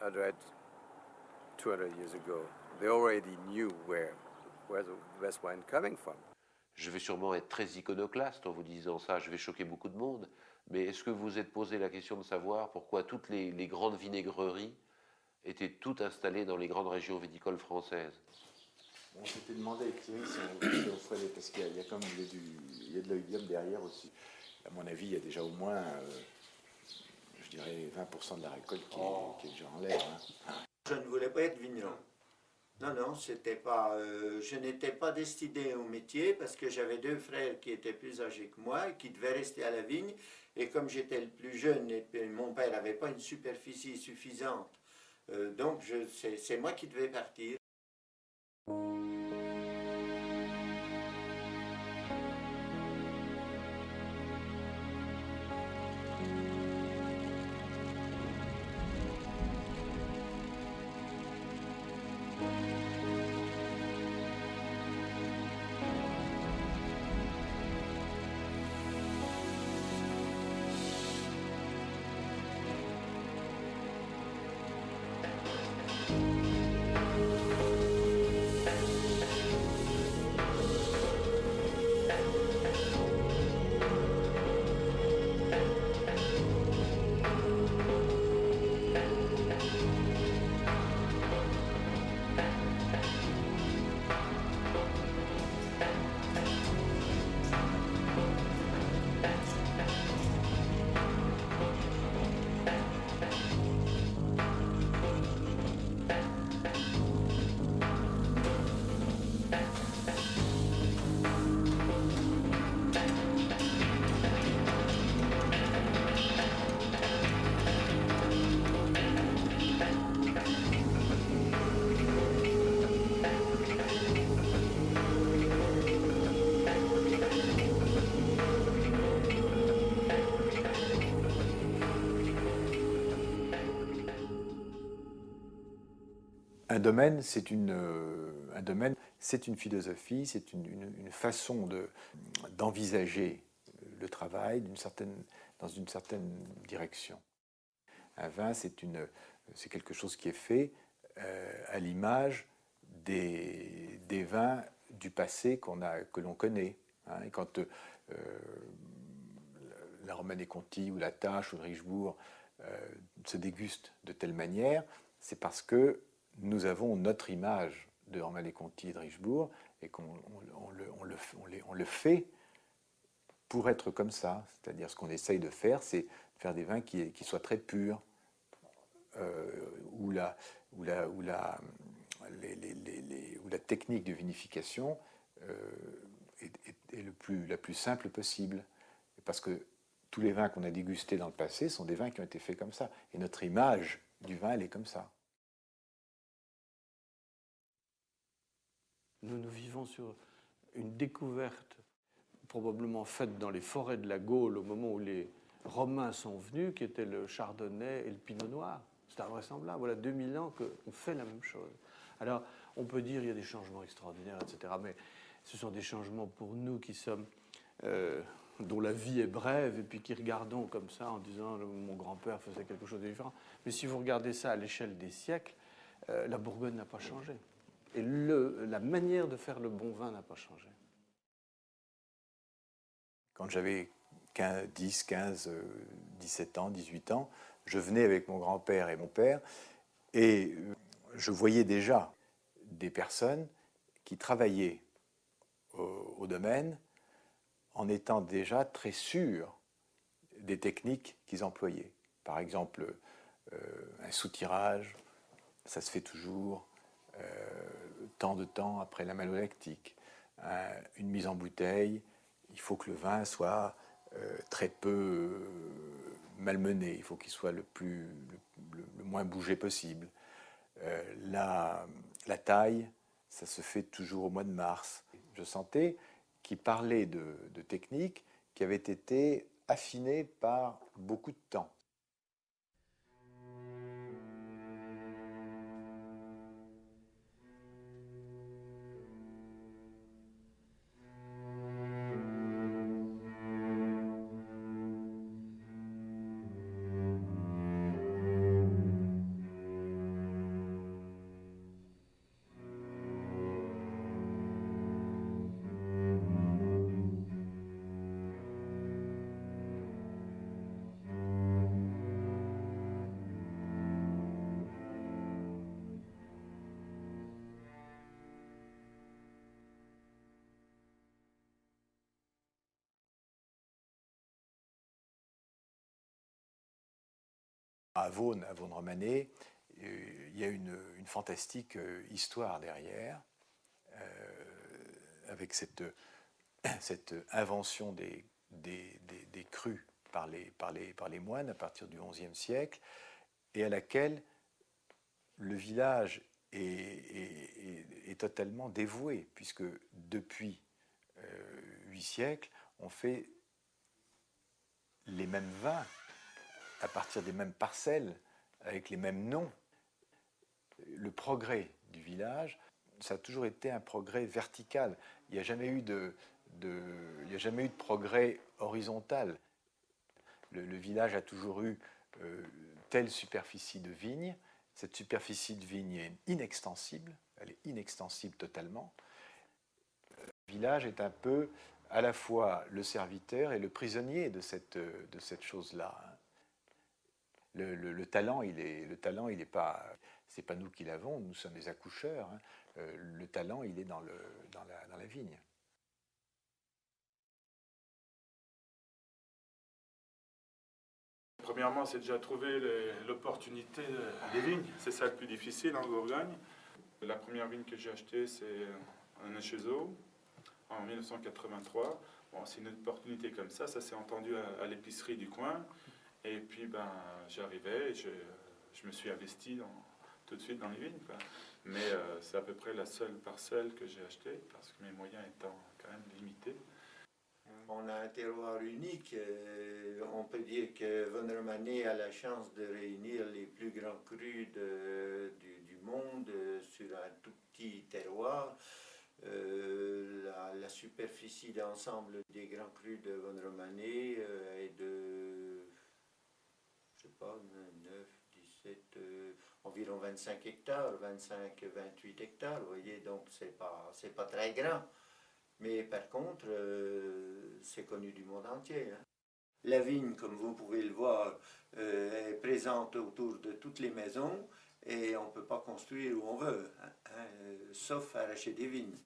100, 200 years ago, they already knew where the best wine coming from. Je vais sûrement être très iconoclaste en vous disant ça, je vais choquer beaucoup de monde, mais est-ce que vous vous êtes posé la question de savoir pourquoi toutes les grandes vinaigreries étaient toutes installées dans les grandes régions viticoles françaises? On s'était demandé avec Thierry si on ferait parce qu'il y a comme il y a de l'oïdium derrière aussi. À mon avis, il y a déjà au moins, je dirais, 20% de la récolte qui est déjà en l'air. Hein. Je ne voulais pas être vigneron. Non, non, c'était pas, je n'étais pas destiné au métier parce que j'avais deux frères qui étaient plus âgés que moi et qui devaient rester à la vigne. Et comme j'étais le plus jeune et mon père n'avait pas une superficie suffisante, donc c'est moi qui devais partir. Un domaine, c'est une philosophie, c'est une façon d'envisager le travail dans une certaine direction. Un vin, c'est quelque chose qui est fait à l'image des vins du passé que l'on connaît. Hein. Et quand la Romanée Conti ou la Tâche ou le Richebourg se dégustent de telle manière, c'est parce que nous avons notre image de Romanée Conti et de Richebourg et qu'on le fait pour être comme ça. C'est-à-dire ce qu'on essaye de faire, c'est faire des vins qui soient très purs, où la technique de vinification est la plus simple possible. Parce que tous les vins qu'on a dégustés dans le passé sont des vins qui ont été faits comme ça. Et notre image du vin, elle est comme ça. Nous vivons sur une découverte probablement faite dans les forêts de la Gaule au moment où les Romains sont venus, qui étaient le chardonnay et le pinot noir. C'est invraisemblable. Voilà 2000 ans qu'on fait la même chose. Alors, on peut dire qu'il y a des changements extraordinaires, etc. Mais ce sont des changements pour nous qui sommes... dont la vie est brève et puis qui regardons comme ça en disant mon grand-père faisait quelque chose de différent. Mais si vous regardez ça à l'échelle des siècles, la Bourgogne n'a pas changé. Et la manière de faire le bon vin n'a pas changé. Quand j'avais 10, 15, 17 ans, 18 ans, je venais avec mon grand-père et mon père et je voyais déjà des personnes qui travaillaient au domaine en étant déjà très sûrs des techniques qu'ils employaient. Par exemple, un soutirage, ça se fait toujours tant de temps après la malolactique. Une mise en bouteille, il faut que le vin soit très peu malmené, il faut qu'il soit le moins bougé possible. La taille, ça se fait toujours au mois de mars. Je sentais qu'il parlait de techniques qui avaient été affinées par beaucoup de temps. À Vaune-Romanée, il y a une fantastique histoire derrière, avec cette invention des crus par les moines à partir du XIe siècle, et à laquelle le village est totalement dévoué, puisque depuis 8 siècles, on fait les mêmes vins à partir des mêmes parcelles, avec les mêmes noms. Le progrès du village, ça a toujours été un progrès vertical. Il n'y a jamais eu de progrès horizontal. Le village a toujours eu telle superficie de vigne. Cette superficie de vigne est inextensible, elle est inextensible totalement. Le village est un peu à la fois le serviteur et le prisonnier de cette chose-là. Le talent, il est pas, c'est pas nous qui l'avons, nous sommes des accoucheurs. Hein. Le talent, il est dans la vigne. Premièrement, c'est déjà trouver l'opportunité des vignes. C'est ça le plus difficile en Bourgogne. La première vigne que j'ai achetée, c'est un Echezeaux en 1983. Bon, c'est une opportunité comme ça s'est entendu à l'épicerie du coin. Et puis, j'arrivais et je me suis investi tout de suite dans les vignes, quoi. Mais c'est à peu près la seule parcelle que j'ai achetée, parce que mes moyens étant quand même limités. On a un terroir unique. On peut dire que Vaune-Romanée a la chance de réunir les plus grands crus du monde sur un tout petit terroir. La superficie d'ensemble des grands crus de Vaune-Romanée est de, je sais pas, 9, 17, environ 25 hectares, 25-28 hectares, vous voyez, donc c'est pas très grand. Mais par contre, c'est connu du monde entier. Hein. La vigne, comme vous pouvez le voir, est présente autour de toutes les maisons et on ne peut pas construire où on veut, hein, sauf arracher des vignes.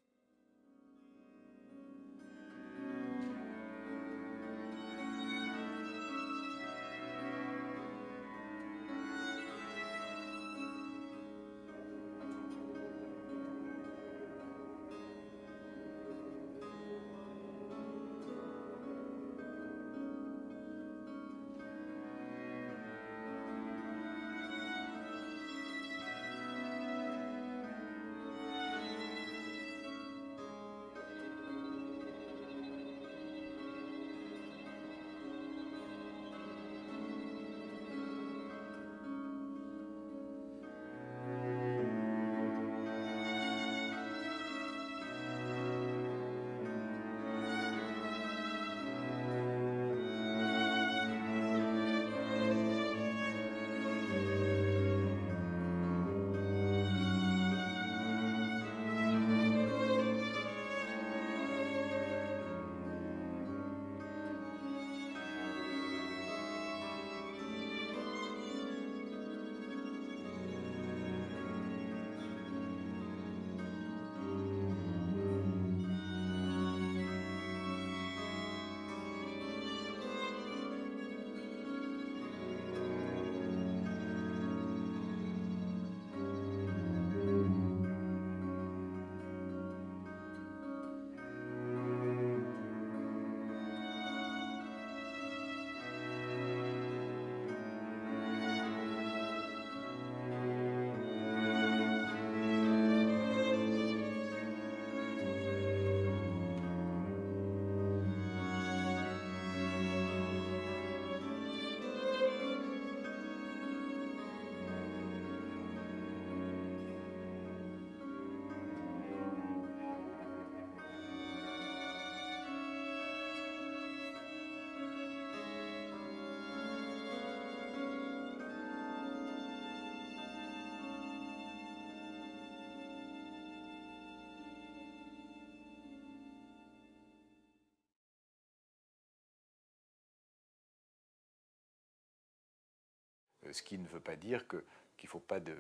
Ce qui ne veut pas dire qu'il ne faut pas de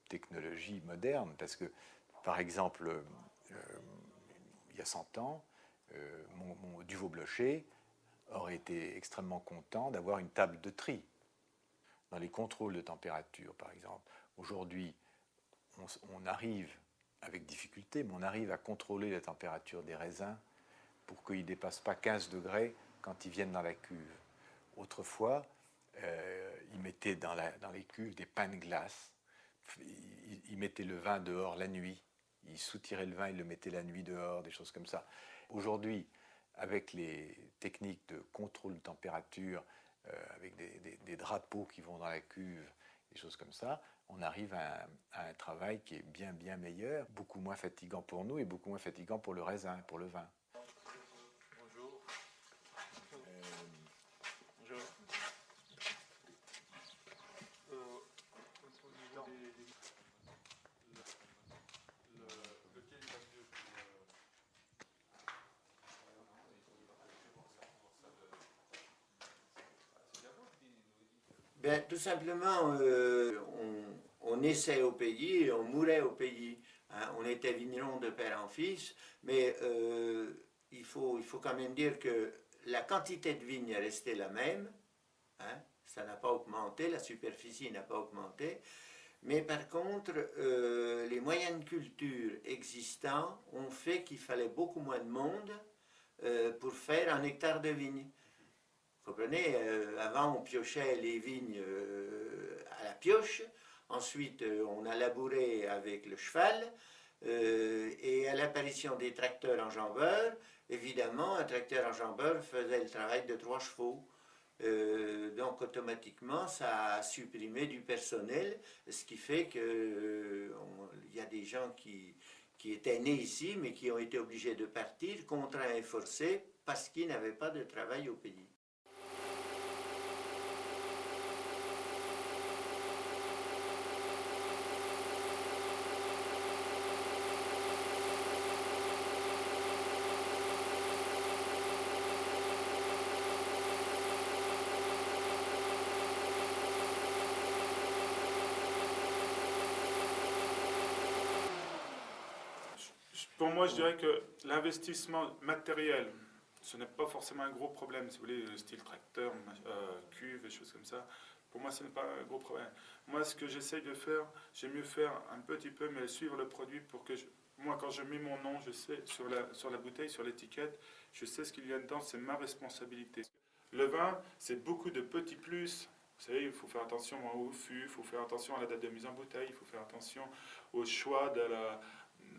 technologie moderne, parce que, par exemple, il y a 100 ans, mon Duvau-Blocher aurait été extrêmement content d'avoir une table de tri. dans les contrôles de température, par exemple. Aujourd'hui, on arrive, avec difficulté, mais on arrive à contrôler la température des raisins pour qu'ils ne dépassent pas 15 degrés quand ils viennent dans la cuve. Autrefois, ils mettaient dans les cuves des pains de glace, ils mettaient le vin dehors la nuit, ils soutiraient le vin, ils le mettaient la nuit dehors, des choses comme ça. Aujourd'hui, avec les techniques de contrôle de température, avec des drapeaux qui vont dans la cuve, des choses comme ça, on arrive à un travail qui est bien meilleur, beaucoup moins fatigant pour nous et beaucoup moins fatigant pour le raisin, pour le vin. Bonjour. Bonjour. Ben, tout simplement, on naissait au pays et on mourait au pays. Hein. On était vigneron de père en fils, mais il faut quand même dire que la quantité de vignes est restée la même. Hein. Ça n'a pas augmenté, la superficie n'a pas augmenté. Mais par contre, les moyens de culture existants ont fait qu'il fallait beaucoup moins de monde pour faire un hectare de vigne. Vous comprenez, avant on piochait les vignes à la pioche, ensuite on a labouré avec le cheval, et à l'apparition des tracteurs enjambeurs, évidemment un tracteur enjambeur faisait le travail de 3 chevaux. Donc automatiquement ça a supprimé du personnel, ce qui fait qu'il y a des gens qui étaient nés ici mais qui ont été obligés de partir, contraints et forcés, parce qu'ils n'avaient pas de travail au pays. Pour moi, je dirais que l'investissement matériel, ce n'est pas forcément un gros problème. Si vous voulez, style tracteur, cuve, des choses comme ça, pour moi, ce n'est pas un gros problème. Moi, ce que j'essaye de faire, j'aime mieux faire un petit peu, mais suivre le produit pour que moi, quand je mets mon nom, je sais, sur la bouteille, sur l'étiquette, je sais ce qu'il y a dedans, c'est ma responsabilité. Le vin, c'est beaucoup de petits plus. Vous savez, il faut faire attention au fût, il faut faire attention à la date de mise en bouteille, il faut faire attention au choix de la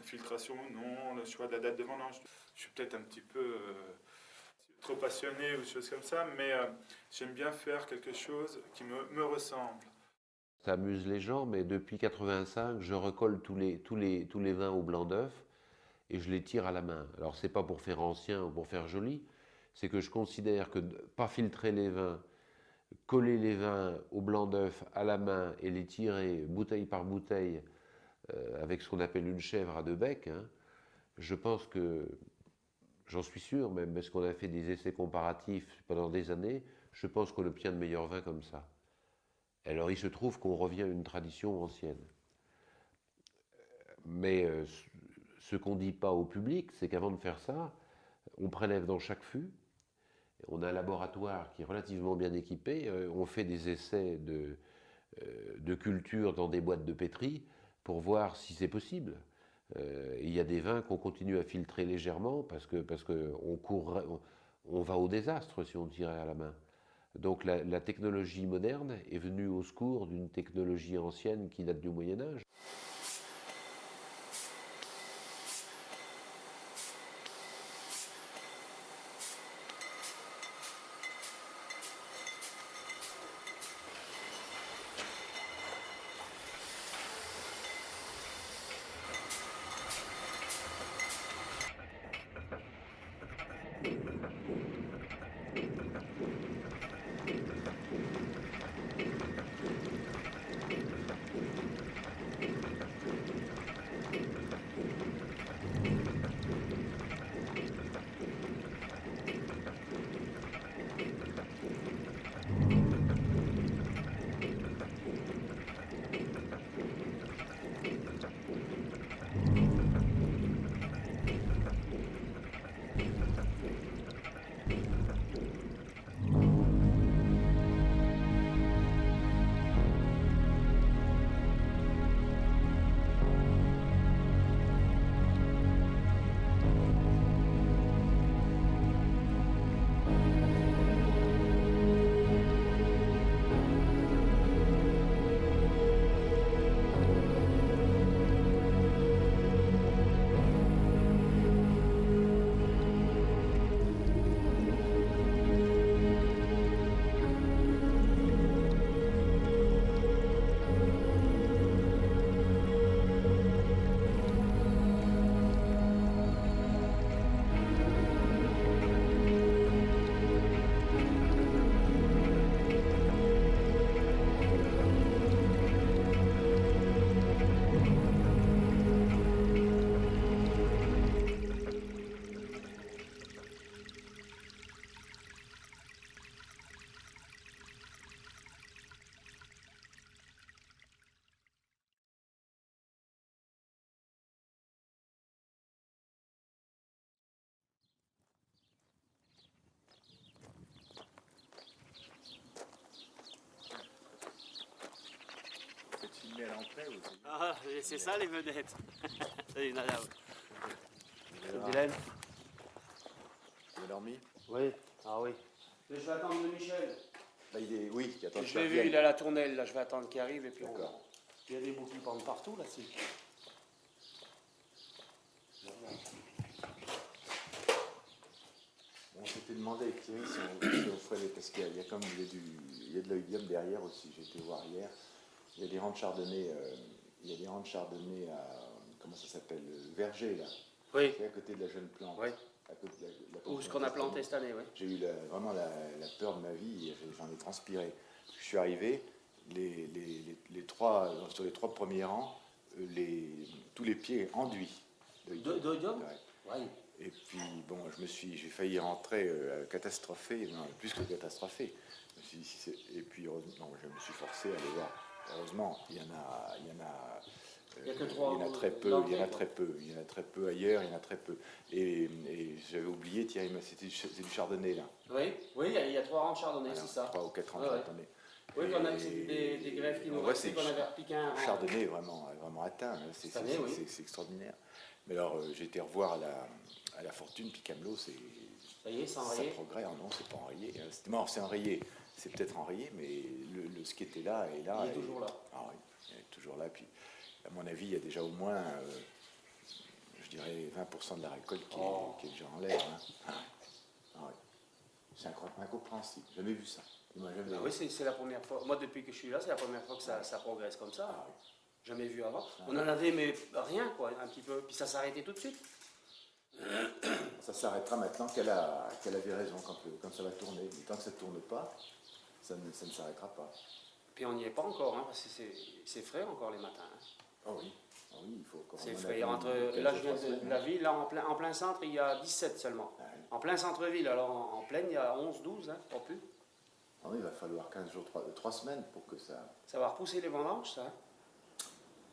filtration ou non, le choix de la date de vendange. Je suis peut-être un petit peu trop passionné ou des choses comme ça, mais j'aime bien faire quelque chose qui me ressemble. Ça amuse les gens, mais depuis 85, je recolle tous les vins au blanc d'œuf et je les tire à la main. Alors c'est pas pour faire ancien ou pour faire joli, c'est que je considère que pas filtrer les vins, coller les vins au blanc d'œuf à la main et les tirer bouteille par bouteille avec ce qu'on appelle une chèvre à 2 becs, hein, je pense que, j'en suis sûr même, parce qu'on a fait des essais comparatifs pendant des années, je pense qu'on obtient de meilleurs vins comme ça. Alors il se trouve qu'on revient à une tradition ancienne. Mais ce qu'on ne dit pas au public, c'est qu'avant de faire ça, on prélève dans chaque fût, on a un laboratoire qui est relativement bien équipé, on fait des essais de culture dans des boîtes de pétri, pour voir si c'est possible. Il y a des vins qu'on continue à filtrer légèrement parce que on va au désastre si on tirait à la main. Donc la technologie moderne est venue au secours d'une technologie ancienne qui date du Moyen-Âge. filmé à l'entrée ou Ah, c'est ça les vedettes. Salut madame. Vous Dylan. avez dormi? Oui. Ah oui. Je vais attendre de Michel. Bah, oui, qui attend que Je l'ai vu, revienne. il est à la tournelle, là, je vais attendre qu'il arrive et puis D'accord. Il y a des bouts qui pendent partout là-dessus. On s'était demandé avec Thierry si on ferait les... Parce qu'il y a comme il y a de l'oïdium derrière aussi, j'ai été voir hier. Il y a des rangs de chardonnay, à... Comment ça s'appelle? Verger, là. Oui. C'est à côté de la jeune plante. Oui. À côté de la Ou plante ce qu'on a planté Testament. cette année, oui. J'ai eu vraiment la peur de ma vie, j'en ai transpiré. Je suis arrivé, sur les 3 premiers rangs, tous les pieds enduits. D'oïdium? Ouais. Oui. Et puis, bon, j'ai failli rentrer catastrophé, non, plus que catastrophé. Et puis, heureusement, je me suis forcé à aller voir. Heureusement, il y en a Il y a que 3 il y en a très peu, d'entrée, il y en a quoi. très peu, il y en a très peu ailleurs, il y en a très peu. Et j'avais oublié, Thierry, c'est du chardonnay là. Oui, oui, il y a 3 rangs de chardonnay, Voilà, c'est ça. 3 ou 4 ans de Ouais, ouais. chardonnay. Oui, Et- qu'on a des greffes qui nous on voit, restaient, c'est qu'on avait repiqué un rang. chardonnay vraiment atteint. Hein. Cette année, oui. C'est extraordinaire. Mais alors, j'ai été revoir à la Fortune, puis Camelot, Ça y est, c'est ça enrayé. progresse. Oh non, c'est pas enrayé. C'est enrayé. C'est peut-être enrayé, mais ce qui était là est là. Il est toujours là. Ah oui, il est toujours là. Puis, à mon avis, il y a déjà au moins, je dirais, 20% de la récolte qui est déjà en l'air. Hein. Ah oui. C'est incompréhensible. Jamais vu ça. Moi, jamais... Ah oui, c'est la première fois. Moi, depuis que je suis là, c'est la première fois que ça progresse comme ça. Ah oui. Jamais vu avant. On en avait, mais rien, quoi, un petit peu. Puis ça s'arrêtait tout de suite. Ça s'arrêtera maintenant qu'elle avait raison quand ça va tourner. Mais tant que ça ne tourne pas, ça ne s'arrêtera pas. Puis on n'y est pas encore, hein, parce que c'est frais encore les matins. Hein. Oh oui, oh oui, il faut encore. C'est on en frais. attend Entre, quelques là, je viens semaines, de la ville, là, en plein centre, il y a 17 seulement. Ah oui. En plein centre-ville, alors en pleine, il y a 11, 12, hein, pas plus. Ah oui, il va falloir 15 jours, 3 semaines pour que ça... Ça va repousser les vendanges, ça. Hein.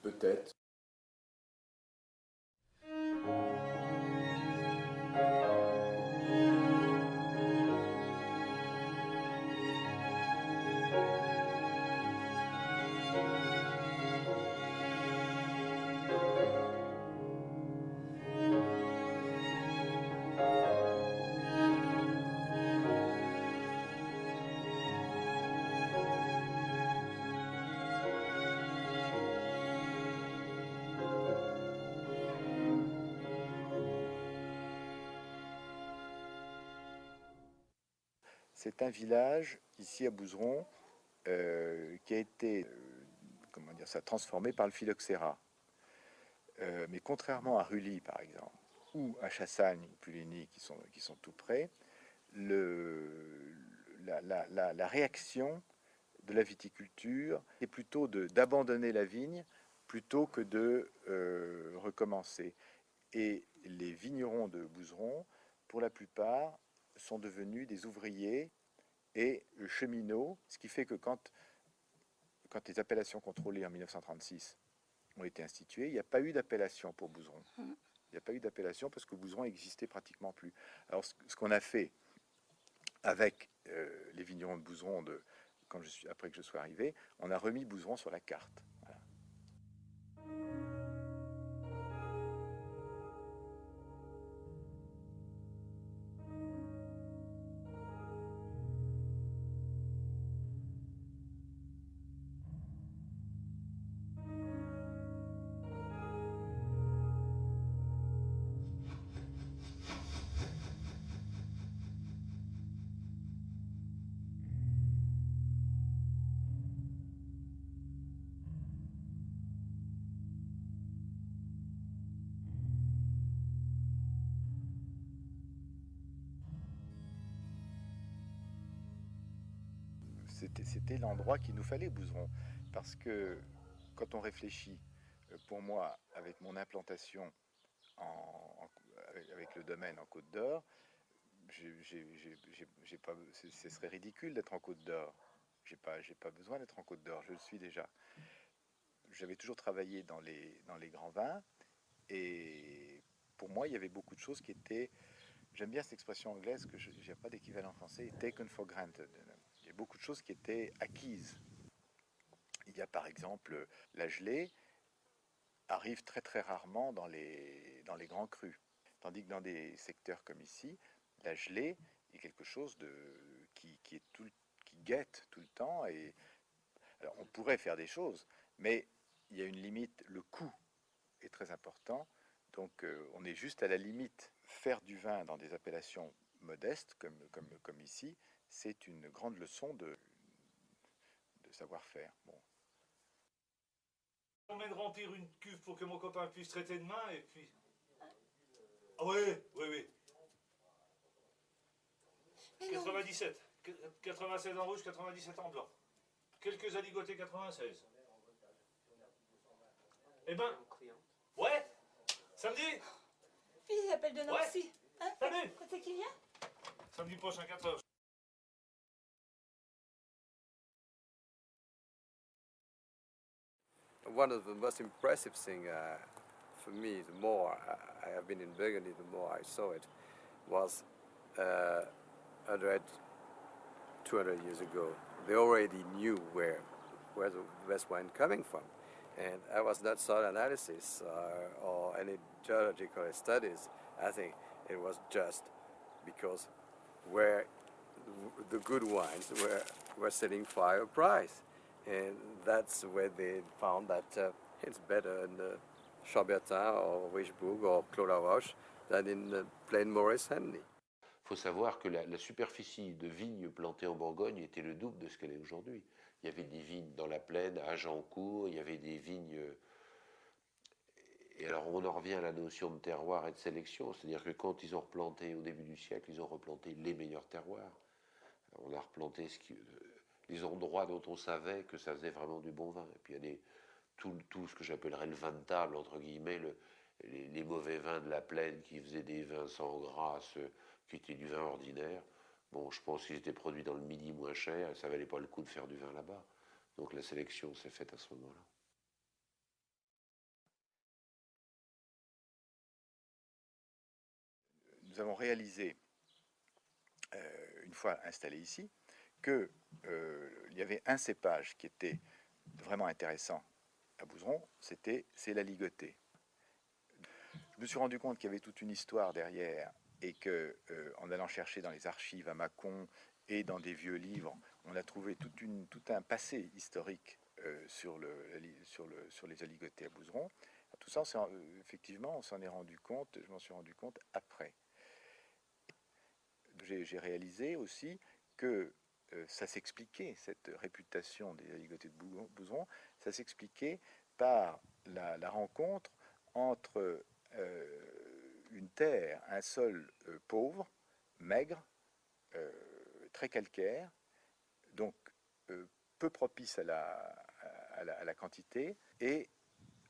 Peut-être. C'est un village, ici à Bouzeron, qui a été transformé par le phylloxéra. Mais contrairement à Rully, par exemple, ou à Chassagne ou Puligny, qui sont tout près, la réaction de la viticulture est plutôt d'abandonner la vigne plutôt que de recommencer. Et les vignerons de Bouzeron, pour la plupart, sont devenus des ouvriers et cheminots, ce qui fait que quand les appellations contrôlées en 1936 ont été instituées, il n'y a pas eu d'appellation pour Bouzeron. Il n'y a pas eu d'appellation parce que Bouzeron n'existait pratiquement plus. Alors ce qu'on a fait avec les vignerons de Bouzeron, après que je sois arrivé, on a remis Bouzeron sur la carte. Voilà. C'était l'endroit qu'il nous fallait, Bouzeron, parce que quand on réfléchit, pour moi, avec mon implantation avec le domaine en Côte d'Or, ce serait ridicule d'être en Côte d'Or. J'ai pas besoin d'être en Côte d'Or, je le suis déjà. J'avais toujours travaillé dans les grands vins, et pour moi, il y avait beaucoup de choses qui étaient... J'aime bien cette expression anglaise que je n'ai pas d'équivalent français, taken for granted. Il y a beaucoup de choses qui étaient acquises. Il n'y a Par exemple, la gelée arrive très très rarement dans les grands crus. Tandis que dans des secteurs comme ici, la gelée est quelque chose qui guette tout le temps. Et, alors, on pourrait faire des choses, mais il y a une limite, le coût est très important. Donc on est juste à la limite. Faire du vin dans des appellations modestes, comme ici, c'est une grande leçon de savoir-faire. Bon. On vient de remplir une cuve pour que mon copain puisse traiter demain et puis... Ah oui, oui, oui. Mais non. 97. 96 en rouge, 97 en blanc. Quelques aligotés 96. Eh ben, ouais, samedi. Ils appellent de Nancy. Hein? Salut. Quand c'est qu'il vient? Samedi prochain, 4h. One of the most impressive things for me, the more I have been in Burgundy, the more I saw it, was 100, 200 years ago. They already knew where the best wine coming from. And I was not soil analysis or any geological studies. I think it was just because where the good wines were selling for a higher price. And that's where they found that it's better in Chambertin or Richebourg or Clos la Roche than in plain Maurice Henley. Il faut savoir que la superficie de vignes plantées en Bourgogne était le double de ce qu'elle est aujourd'hui. Il y avait des vignes dans la plaine, à Agincourt, il y avait des vignes... Et alors on en revient à la notion de terroir et de sélection, c'est-à-dire que quand ils ont replanté au début du siècle, ils ont replanté les meilleurs terroirs. On a replanté les endroits dont on savait que ça faisait vraiment du bon vin. Et puis il y a tout ce que j'appellerais le vin de table, entre guillemets, les mauvais vins de la plaine qui faisaient des vins sans grâce, qui étaient du vin ordinaire. Bon, je pense qu'ils étaient produits dans le Midi moins cher, et ça valait pas le coup de faire du vin là-bas. Donc la sélection s'est faite à ce moment-là. Nous avons réalisé, une fois installé ici, qu'il y avait un cépage qui était vraiment intéressant à Bouzeron, c'est la ligotée. Je me suis rendu compte qu'il y avait toute une histoire derrière et que, en allant chercher dans les archives à Mâcon et dans des vieux livres, on a trouvé tout un passé historique sur les aligotés à Bouzeron. Tout ça, effectivement, on s'en est rendu compte, je m'en suis rendu compte après. J'ai réalisé aussi que ça s'expliquait, cette réputation des aligotés de Bouzeron, ça s'expliquait par la rencontre entre une terre, un sol pauvre, maigre, très calcaire, donc peu propice à la quantité, et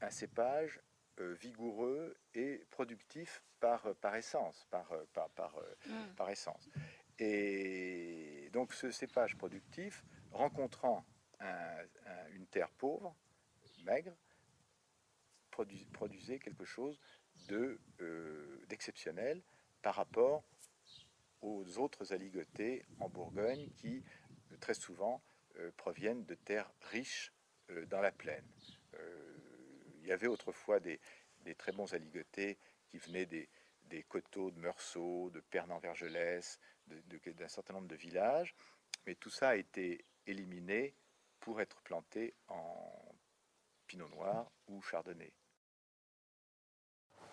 un cépage vigoureux et productif par essence, par essence. Et donc ce cépage productif, rencontrant une terre pauvre, maigre, produisait quelque chose d'exceptionnel par rapport aux autres aligotés en Bourgogne qui, très souvent, proviennent de terres riches dans la plaine. Il y avait autrefois des très bons aligotés qui venaient des coteaux de Meursault, de Pernan-Vergelès, d'un certain nombre de villages, mais tout ça a été éliminé pour être planté en Pinot Noir ou Chardonnay.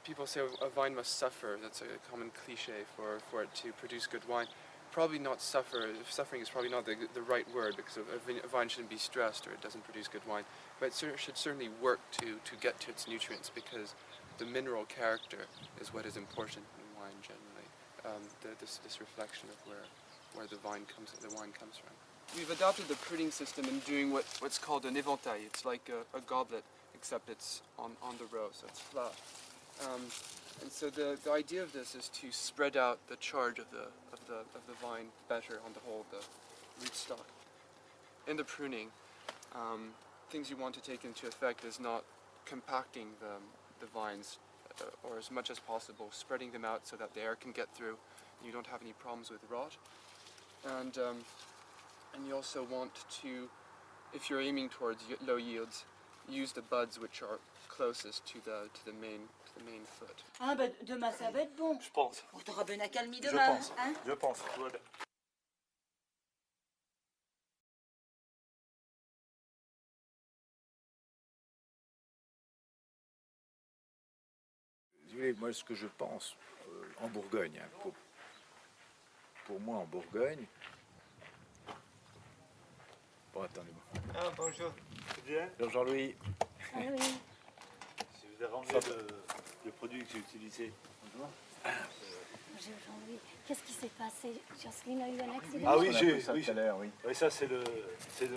People say a vine must suffer. That's a common cliche for it to produce good wine. Probably not suffer. Suffering is probably not the right word, because a vine shouldn't be stressed or it doesn't produce good wine. But it should certainly work to get to its nutrients, because the mineral character is what is important in wine generally. This reflection of where the wine comes from. We've adopted the pruning system in doing what's called an éventail. It's like a goblet, except it's on the row, so it's flat. And so the idea of this is to spread out the charge of the vine better on the whole of the rootstock. In the pruning, things you want to take into effect is not compacting the vines or as much as possible, spreading them out so that the air can get through and you don't have any problems with rot. And you also want to if you're aiming towards low yields, use the buds which are closest to the main foot. Ah ben demain ça va être bon. Je pense. On t'aura bien accalmie Je demain. pense. Hein? Je pense. Voilà. Si vous voulez, moi, ce que je pense en Bourgogne, hein, pour moi en Bourgogne. Bon, attendez-moi. Ah, bonjour. C'est bien. Bonjour Jean-Louis. Ah oui. Je vous ai ramené le produit que j'ai utilisé. Bonjour Jean-Louis. Qu'est-ce qui s'est passé? Jocelyne a eu un accident? Ah oui, On a j'ai fait ça oui. tout à l'heure, oui. Oui, ça c'est le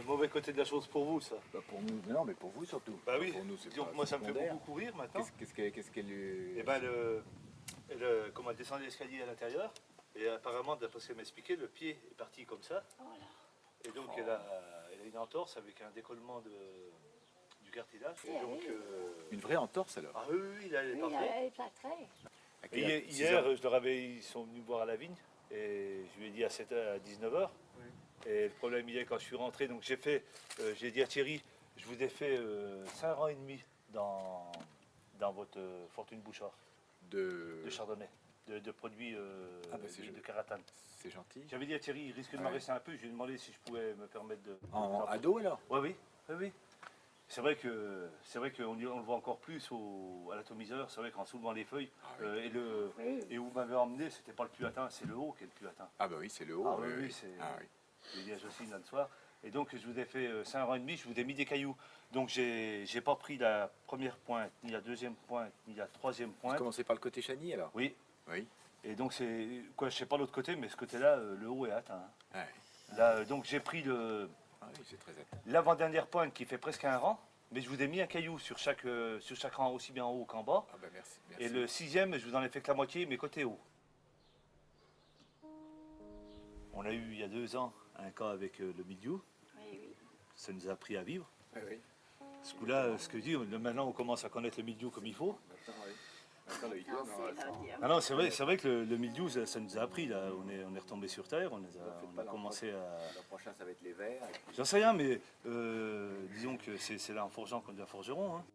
mauvais côté de la chose pour vous, ça. Bah, pour nous, non, mais pour vous surtout. Bah oui. Pour nous, c'est Donc pas moi ça me fait secondaire. beaucoup courir maintenant. Qu'est-ce qu'elle lui... Et ben comme elle descend l'escalier à l'intérieur, et apparemment d'après ce qu'elle m'expliquait, le pied est parti comme ça. Et donc elle a une entorse avec un décollement du cartilage. Et donc, Une vraie entorse alors. ah oui, oui, il a les parfaits. À Et quelle heure? hier, ils sont venus me voir à la vigne et je lui ai dit à 19h. Et le problème, il est quand je suis rentré, donc j'ai dit à Thierry, je vous ai fait 5 rangs et demi dans votre Fortune Bouchard de chardonnay, de produits de Caratane. C'est gentil. J'avais dit à Thierry, il risque de m'en rester un peu, je lui ai demandé si je pouvais me permettre de... En ado alors? Oui. C'est vrai qu'on le voit encore plus à l'atomiseur. C'est vrai qu'en soulevant les feuilles, et où vous m'avez emmené, c'était pas le plus atteint, c'est le haut qui est le plus atteint. Ah bah oui, c'est le haut. Ah oui, c'est... Je l'ai dit à Jocelyne là le soir. Et donc je vous ai fait 5 rangs et demi, je vous ai mis des cailloux. Donc j'ai pas pris la première pointe, ni la deuxième pointe, ni la troisième Vous pointe. commencez par le côté chenille alors? Oui. Oui. Et donc c'est... Quoi, je sais pas l'autre côté, mais ce côté-là, le haut est atteint. Ah, oui. Là, donc j'ai pris Ah oui, c'est très atteint. l'avant-dernière pointe qui fait presque un rang, mais je vous ai mis un caillou sur chaque rang, aussi bien en haut qu'en bas. Ah bah merci. Et le 6e, je vous en ai fait que la moitié, mais côté haut. On a eu il y a 2 ans un cas avec le mildiou. Ça nous a appris à vivre. Oui, oui. Ce coup-là, ce que je dis, maintenant on commence à connaître le mildiou comme il faut. Maintenant, oui. Maintenant, le higo, Ah non, c'est vrai que le mildiou, ça nous a appris. Là. On est retombé sur terre, on a commencé à... Le prochain, ça va être les verts. J'en sais rien, mais disons que c'est là en forgeant qu'on devient forgeron. Hein.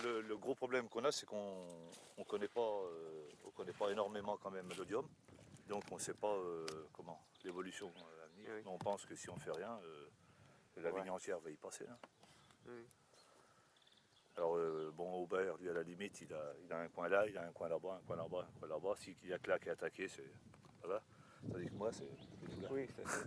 Le gros problème qu'on a, c'est qu'on ne connaît pas énormément quand même l'odium. Donc on ne sait pas l'évolution à venir. Oui. On pense que si on ne fait rien, la vigne entière va y passer. Hein. Oui. Alors Aubert, lui à la limite, il a un coin là, il a un coin là-bas, un coin là-bas, un coin là-bas. S'il y a que là qui est attaqué, c'est... Voilà. Tandis que moi, c'est tout là. Oui, c'est tout.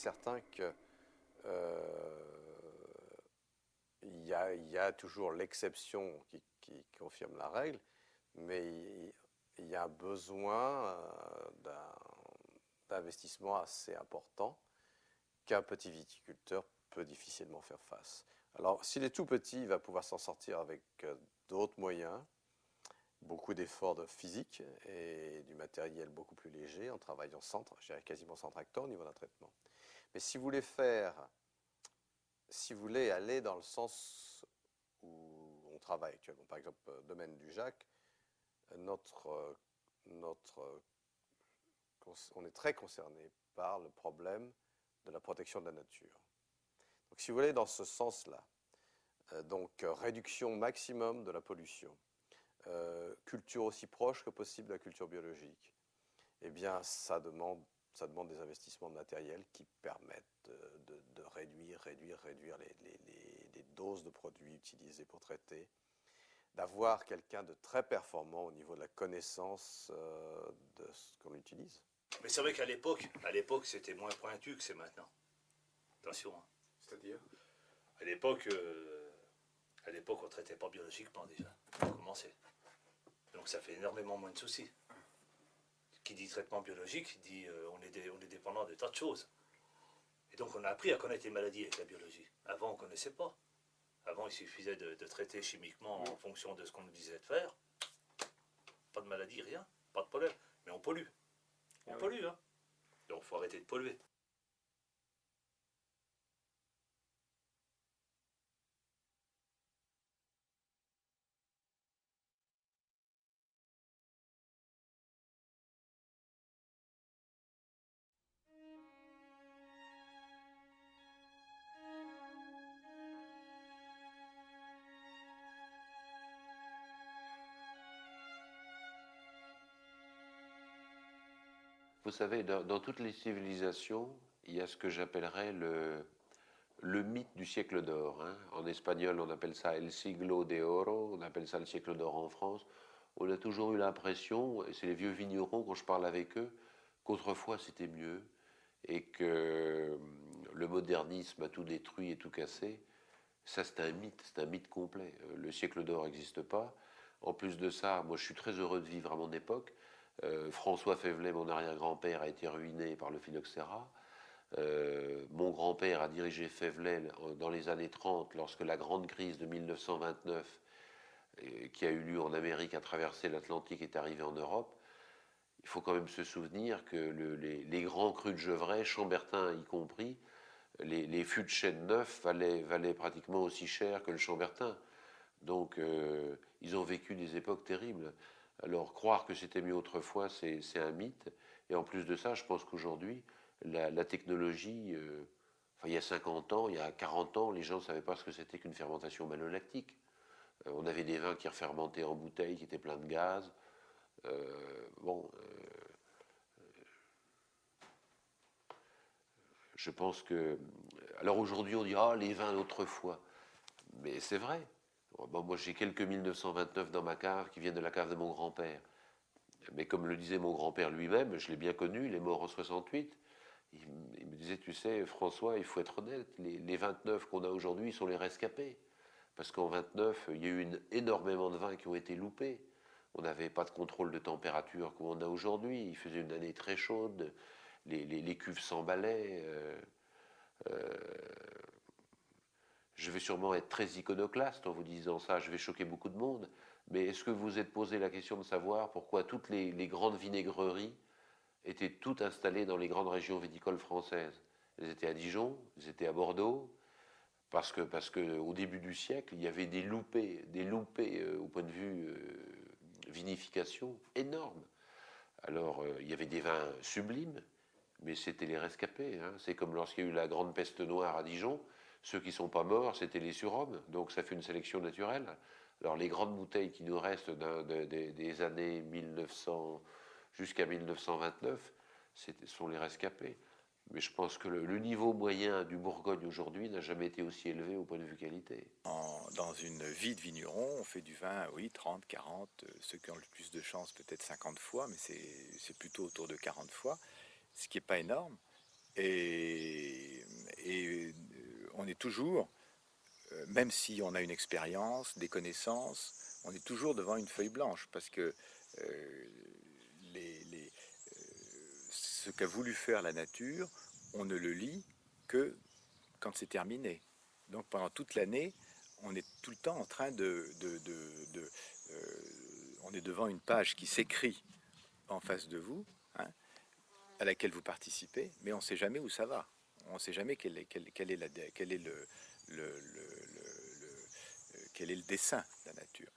certain que il y a toujours l'exception qui confirme la règle, mais il y a besoin d'investissement assez important qu'un petit viticulteur peut difficilement faire face. Alors, s'il est tout petit, il va pouvoir s'en sortir avec d'autres moyens, beaucoup d'efforts de physique et du matériel beaucoup plus léger en travaillant je dirais quasiment sans tracteur au niveau d'un traitement. Mais si vous voulez aller dans le sens où on travaille actuellement, par exemple, domaine du Jacques, on est très concerné par le problème de la protection de la nature. Donc, si vous voulez dans ce sens-là, réduction maximum de la pollution, culture aussi proche que possible de la culture biologique, eh bien, ça demande des investissements de matériel qui permettent de réduire les doses de produits utilisés pour traiter, d'avoir quelqu'un de très performant au niveau de la connaissance de ce qu'on utilise. Mais c'est vrai qu'à l'époque, c'était moins pointu que c'est maintenant. Attention. Hein. C'est-à-dire ? À l'époque, on ne traitait pas biologiquement déjà, pour commencer. Donc ça fait énormément moins de soucis. Qui dit traitement biologique, dit on est dépendant de tas de choses. Et donc on a appris à connaître les maladies avec la biologie. Avant, on ne connaissait pas. Avant, il suffisait de traiter chimiquement en fonction de ce qu'on nous disait de faire. Pas de maladie, rien, pas de problème. Mais on pollue. On pollue, hein. Donc il faut arrêter de polluer. Vous savez, dans toutes les civilisations, il y a ce que j'appellerais le mythe du siècle d'or. Hein. En espagnol, on appelle ça el siglo de oro, on appelle ça le siècle d'or en France. On a toujours eu l'impression, et c'est les vieux vignerons quand je parle avec eux, qu'autrefois c'était mieux et que le modernisme a tout détruit et tout cassé. Ça, c'est un mythe complet. Le siècle d'or n'existe pas. En plus de ça, moi je suis très heureux de vivre à mon époque. François Févelet, mon arrière-grand-père, a été ruiné par le phylloxéra. Mon grand-père a dirigé Févelet dans les années 30, lorsque la grande crise de 1929, qui a eu lieu en Amérique, a traversé l'Atlantique, est arrivée en Europe. Il faut quand même se souvenir que les grands crus de Gevrey, Chambertin y compris, les fûts de chêne neufs valaient pratiquement aussi cher que le Chambertin. Donc ils ont vécu des époques terribles. Alors, croire que c'était mieux autrefois, c'est un mythe. Et en plus de ça, je pense qu'aujourd'hui, la technologie, il y a 50 ans, il y a 40 ans, les gens ne savaient pas ce que c'était qu'une fermentation malolactique. On avait des vins qui refermentaient en bouteilles, qui étaient pleins de gaz. Je pense que... Alors aujourd'hui, on dit « Ah, les vins d'autrefois ». Mais c'est vrai. Bon, moi, j'ai quelques 1929 dans ma cave qui viennent de la cave de mon grand-père. Mais comme le disait mon grand-père lui-même, je l'ai bien connu, il est mort en 68. Il me disait, tu sais, François, il faut être honnête, les 29 qu'on a aujourd'hui sont les rescapés. Parce qu'en 29, il y a eu énormément de vins qui ont été loupés. On n'avait pas de contrôle de température comme on a aujourd'hui. Il faisait une année très chaude, les cuves s'emballaient. Je vais sûrement être très iconoclaste en vous disant ça, je vais choquer beaucoup de monde, mais est-ce que vous vous êtes posé la question de savoir pourquoi toutes les grandes vinaigreries étaient toutes installées dans les grandes régions viticoles françaises? Elles étaient à Dijon, elles étaient à Bordeaux, parce que au début du siècle, il y avait des loupés au point de vue vinification énormes. Alors, il y avait des vins sublimes, mais c'était les rescapés. Hein. C'est comme lorsqu'il y a eu la grande peste noire à Dijon, ceux qui ne sont pas morts, c'était les surhommes, donc ça fait une sélection naturelle. Alors les grandes bouteilles qui nous restent des années 1900 jusqu'à 1929, sont les rescapés. Mais je pense que le niveau moyen du Bourgogne aujourd'hui n'a jamais été aussi élevé au point de vue qualité. Dans une vie de vigneron, on fait du vin, oui, 30, 40, ceux qui ont le plus de chance peut-être 50 fois, mais c'est plutôt autour de 40 fois, ce qui n'est pas énorme. Et on est toujours, même si on a une expérience, des connaissances, on est toujours devant une feuille blanche, parce que ce qu'a voulu faire la nature, on ne le lit que quand c'est terminé. Donc pendant toute l'année, on est tout le temps en train on est devant une page qui s'écrit en face de vous, hein, à laquelle vous participez, mais on ne sait jamais où ça va. On ne sait jamais quel est le dessein de la nature.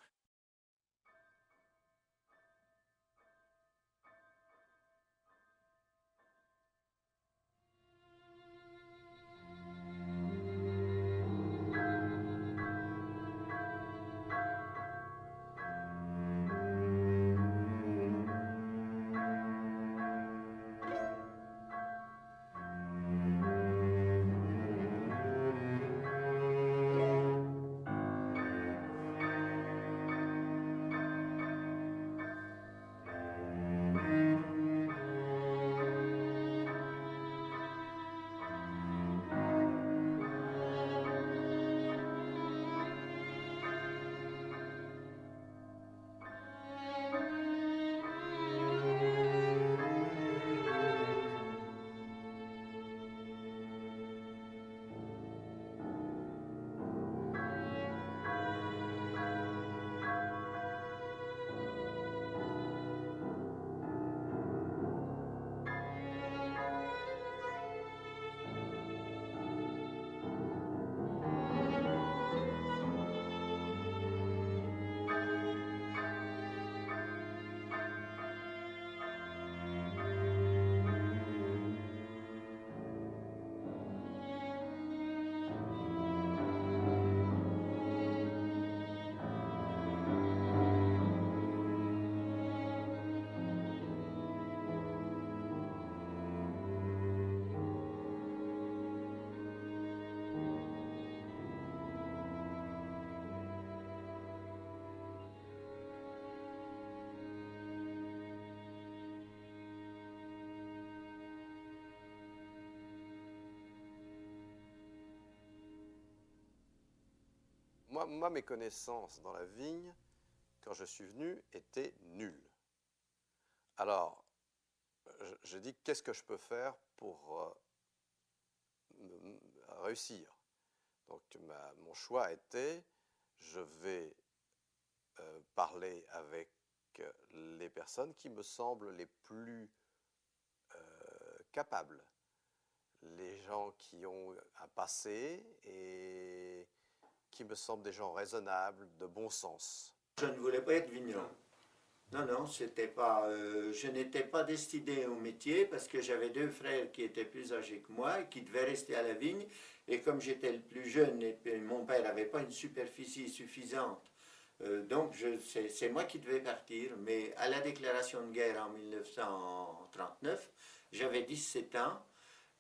Moi, mes connaissances dans la vigne, quand je suis venu, étaient nulles. Alors, je dis, qu'est-ce que je peux faire pour réussir? Donc, mon choix était, je vais parler avec les personnes qui me semblent les plus capables, les gens qui ont un passé et qui me semblent des gens raisonnables, de bon sens. Je ne voulais pas être vigneron. Non, non, c'était pas, je n'étais pas destiné au métier parce que j'avais deux frères qui étaient plus âgés que moi et qui devaient rester à la vigne. Et comme j'étais le plus jeune et mon père n'avait pas une superficie suffisante, donc c'est moi qui devais partir. Mais à la déclaration de guerre en 1939, j'avais 17 ans.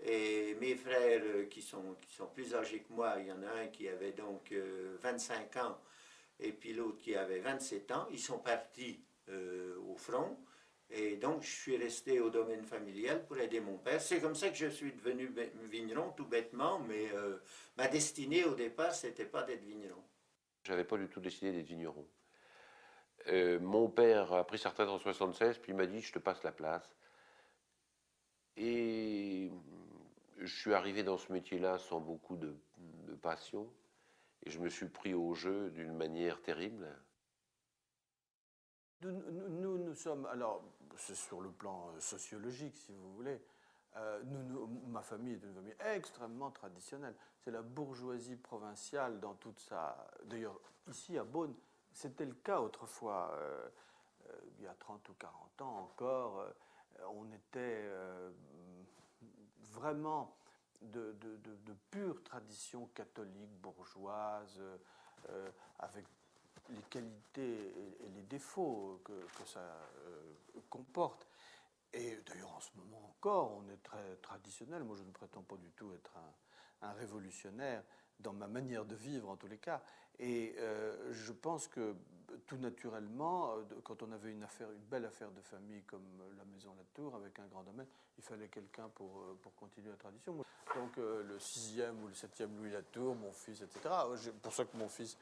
Et mes frères qui sont plus âgés que moi, il y en a un qui avait donc 25 ans et puis l'autre qui avait 27 ans, ils sont partis au front. Et donc je suis resté au domaine familial pour aider mon père. C'est comme ça que je suis devenu vigneron, tout bêtement, mais ma destinée au départ, c'était pas d'être vigneron. J'avais pas du tout décidé d'être vigneron. Mon père a pris sa retraite en 76, puis il m'a dit, je te passe la place. Et je suis arrivé dans ce métier-là sans beaucoup de passion, et je me suis pris au jeu d'une manière terrible. Nous sommes, alors c'est sur le plan sociologique si vous voulez, ma famille est une famille extrêmement traditionnelle. C'est la bourgeoisie provinciale dans toute sa... D'ailleurs, ici à Beaune, c'était le cas autrefois, il y a 30 ou 40 ans encore, on était vraiment de pure tradition catholique, bourgeoise, avec les qualités et les défauts que ça comporte. Et d'ailleurs, en ce moment encore, on est très traditionnel. Moi, je ne prétends pas du tout être un révolutionnaire dans ma manière de vivre en tous les cas. Et je pense que tout naturellement, quand on avait une belle affaire de famille comme la Maison Latour avec un grand domaine, il fallait quelqu'un pour continuer la tradition. Donc le 6e ou le 7e Louis Latour, mon fils, etc. C'est pour ça que mon fils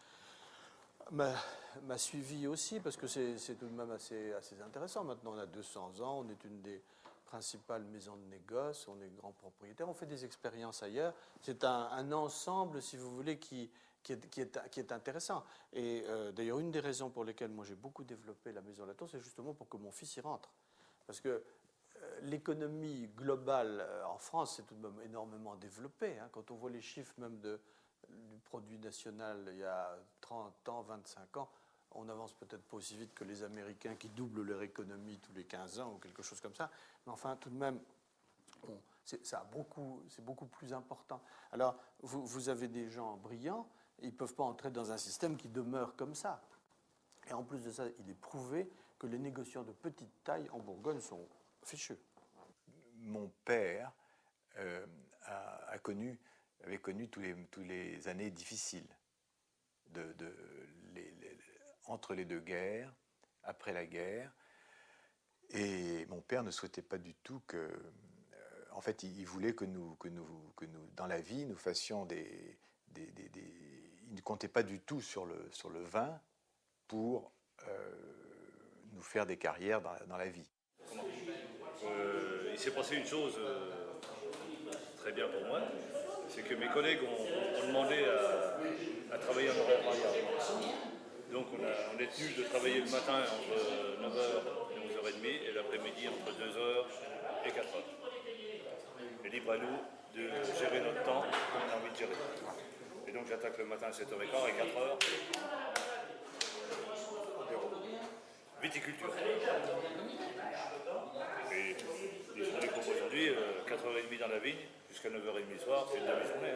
m'a suivi aussi, parce que c'est tout de même assez intéressant. Maintenant, on a 200 ans, on est une des principales maisons de négoce, on est grand propriétaire, on fait des expériences ailleurs. C'est un ensemble, si vous voulez, qui est intéressant. Et d'ailleurs, une des raisons pour lesquelles moi j'ai beaucoup développé la Maison Latour, c'est justement pour que mon fils y rentre. Parce que l'économie globale en France s'est tout de même énormément développée. Hein. Quand on voit les chiffres même du produit national il y a 30 ans, 25 ans, on avance peut-être pas aussi vite que les Américains qui doublent leur économie tous les 15 ans ou quelque chose comme ça. Mais enfin, tout de même, c'est beaucoup plus important. Alors, vous avez des gens brillants, ils ne peuvent pas entrer dans un système qui demeure comme ça. Et en plus de ça, il est prouvé que les négociants de petite taille en Bourgogne sont fichus. Mon père avait connu tous les années difficiles entre les deux guerres, après la guerre. Et mon père ne souhaitait pas du tout que... en fait, il voulait que nous, dans la vie, nous fassions il ne comptait pas du tout sur le vin pour nous faire des carrières dans la vie. Il s'est passé une chose très bien pour moi, c'est que mes collègues ont demandé à travailler en horaire variable. Donc on est tenu de travailler le matin entre 9h et 11h30 et l'après-midi entre 2h et 4h. Et libre à nous de gérer notre temps comme on a envie de gérer. Et donc j'attaque le matin à 7h15 et 4h. Viticulture. Et les journées comme aujourd'hui, 4h30 dans la vigne, jusqu'à 9h30 le soir, c'est une demi-journée.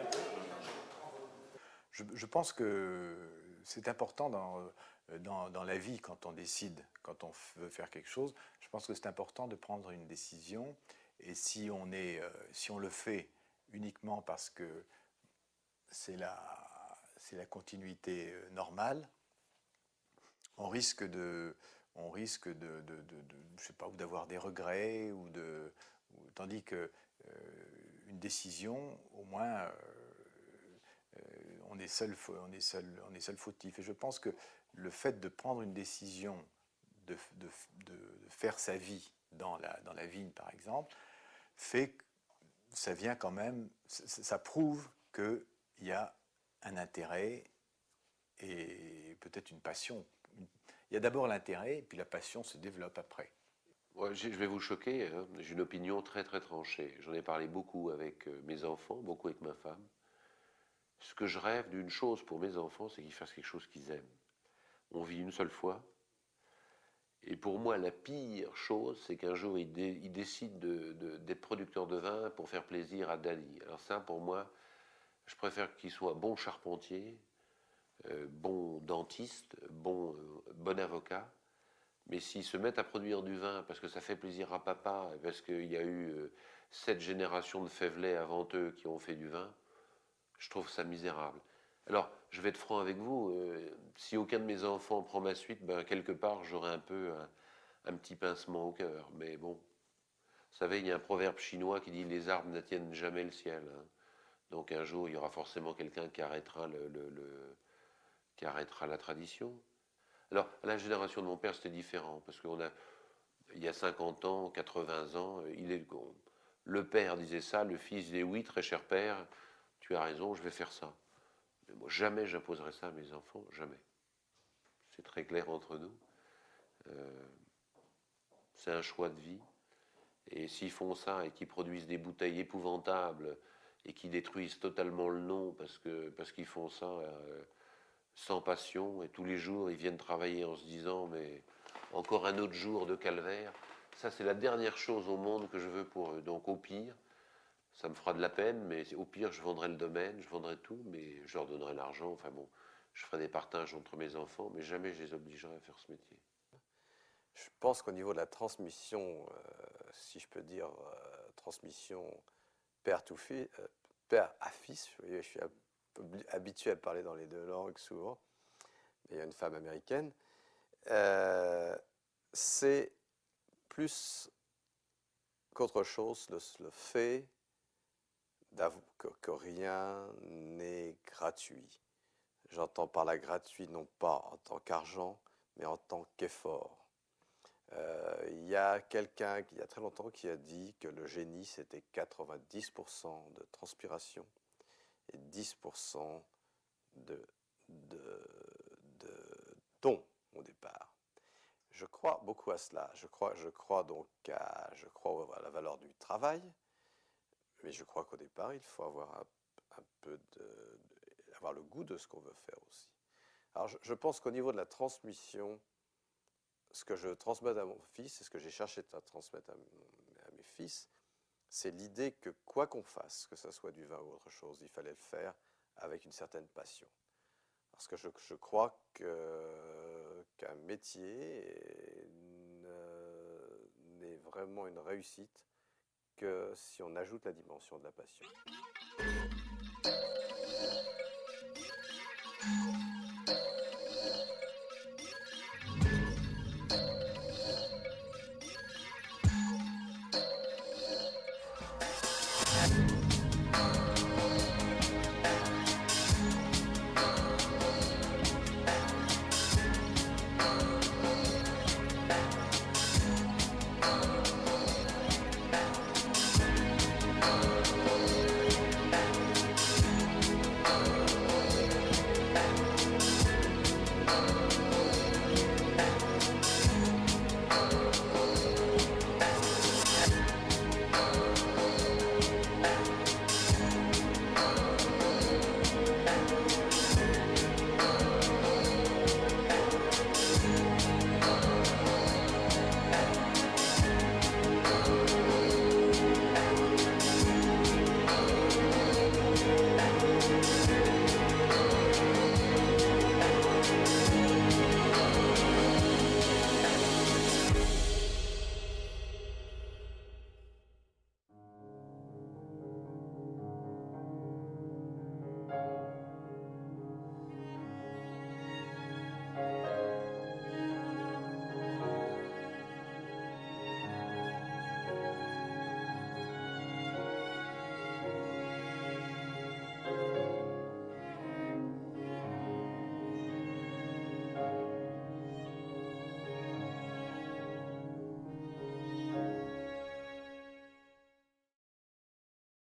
Je pense que c'est important dans la vie, quand on décide, quand on veut faire quelque chose, je pense que c'est important de prendre une décision. Et si on le fait uniquement parce que c'est la continuité normale, on risque de je sais pas, ou d'avoir des regrets, tandis que une décision, au moins, on est seul fautif. Et je pense que le fait de prendre une décision, de faire sa vie dans la vigne, par exemple, fait que ça vient quand même, ça prouve qu'il y a un intérêt et peut-être une passion. Il y a d'abord l'intérêt, et puis la passion se développe après. Ouais, je vais vous choquer, hein. J'ai une opinion très très tranchée. J'en ai parlé beaucoup avec mes enfants, beaucoup avec ma femme. Ce que je rêve d'une chose pour mes enfants, c'est qu'ils fassent quelque chose qu'ils aiment. On vit une seule fois. Et pour moi, la pire chose, c'est qu'un jour, ils décident d'être producteurs de vin pour faire plaisir à Daddy. Alors ça, pour moi, je préfère qu'ils soient bons charpentiers, bon dentiste, bon avocat, mais s'ils se mettent à produire du vin parce que ça fait plaisir à papa, parce qu'il y a eu 7 générations de Fèvelet avant eux qui ont fait du vin, je trouve ça misérable. Alors, je vais être franc avec vous, si aucun de mes enfants prend ma suite, ben, quelque part, j'aurai un peu un petit pincement au cœur. Mais bon, vous savez, il y a un proverbe chinois qui dit « les arbres n'atteignent jamais le ciel hein ». Donc un jour, il y aura forcément quelqu'un qui arrêtera qui arrêtera la tradition. Alors, à la génération de mon père, c'était différent, parce il y a 50 ans, 80 ans, le père disait ça, le fils disait oui, très cher père, tu as raison, je vais faire ça. Mais moi, jamais j'imposerai ça à mes enfants, jamais. C'est très clair entre nous. C'est un choix de vie. Et s'ils font ça et qu'ils produisent des bouteilles épouvantables et qui détruisent totalement le nom parce qu'ils font ça sans passion, et tous les jours ils viennent travailler en se disant mais encore un autre jour de calvaire, ça c'est la dernière chose au monde que je veux pour eux. Donc au pire, ça me fera de la peine, mais au pire je vendrai le domaine, je vendrai tout, mais je leur donnerai l'argent, enfin bon, je ferai des partages entre mes enfants, mais jamais je les obligerai à faire ce métier. Je pense qu'au niveau de la transmission, si je peux dire transmission père to fils, père à fils. Je suis un peu habitué à parler dans les deux langues souvent. Il y a une femme américaine. C'est plus qu'autre chose le fait que rien n'est gratuit. J'entends par là gratuit non pas en tant qu'argent, mais en tant qu'effort. Il y a quelqu'un qui, il y a très longtemps, qui a dit que le génie, c'était 90% de transpiration et 10% de don au départ. Je crois beaucoup à cela. Je crois donc à la valeur du travail, mais je crois qu'au départ, il faut avoir un peu avoir le goût de ce qu'on veut faire aussi. Alors, je pense qu'au niveau de la transmission, ce que je transmets à mon fils, et ce que j'ai cherché à transmettre à mes fils, c'est l'idée que quoi qu'on fasse, que ce soit du vin ou autre chose, il fallait le faire avec une certaine passion. Parce que je crois qu'un métier n'est vraiment une réussite que si on ajoute la dimension de la passion.